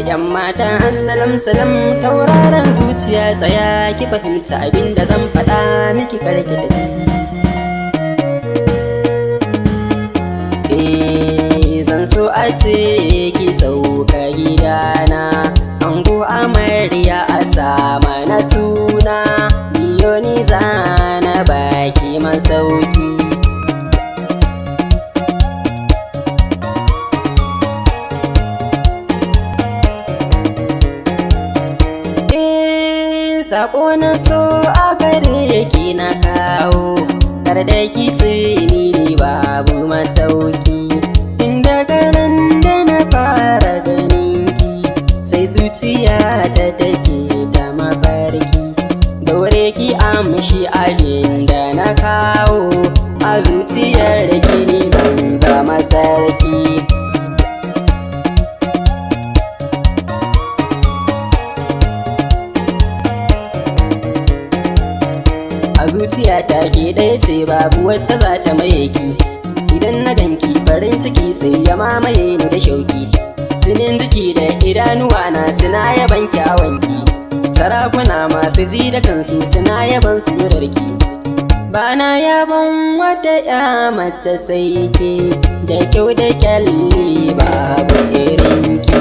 Yan mata assalam salam, tauraron zuciya tsaya ki fahimci abin da zan faɗa miki karki tafi. Zan so a ce ki sauka gidana, ango amarya a sama na suna, biyo ni zana baki masauki. Sako na so a gare ki na kawo, kar da ki ce ni babu masauki. Inda ganin da na fara ganin ki, sai zuciya ta take ta mafarki. Daure ki amshi abin da na kawo, a zuciyar ki ni zan zama sarki. A zuciya ta ke ɗaya ce babu wacce za ta maye ki. Idan na ganki farin ciki sai ya mamaye ni da shauki. Jinin jiki da idanuwa na suna yaban kyawanki, sarakuna masu ji da kansu suna yaban surarki. Bana yaban wata ya mace sai ke, da kyau da kyalli babu irinki.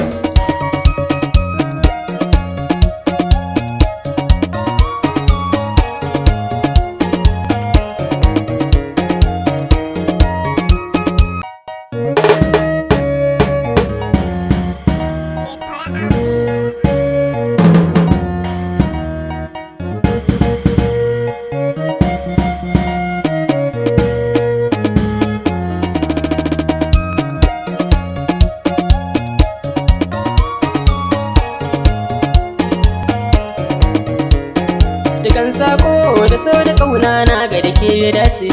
Dukan sako da sau da ƙauna na ga da ke dace,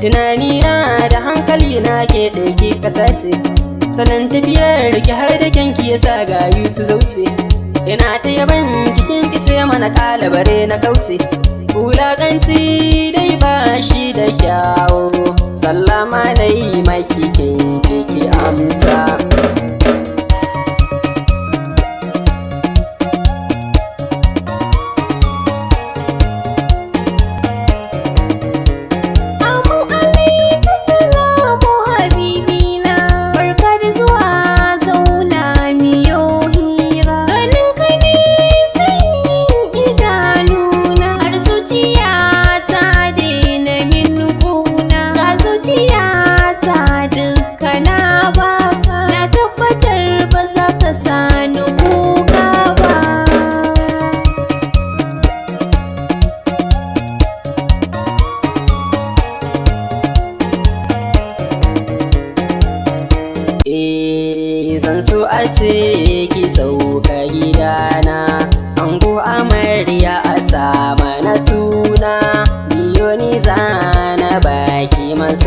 tunani na da hankali na ke ɗauki ƙasa ce. Salon tafiyar ki har da kyanki ya sa gayu su zauce. Ina ta yaban kikin kice mana kalabare na kauce. Wulaƙanci dai ba shi da kyawu, sallama na yi maki ki amsa. Zan so a ce ki sauka gidana, ango amarya a sama na suna, biyo ni zana baki masu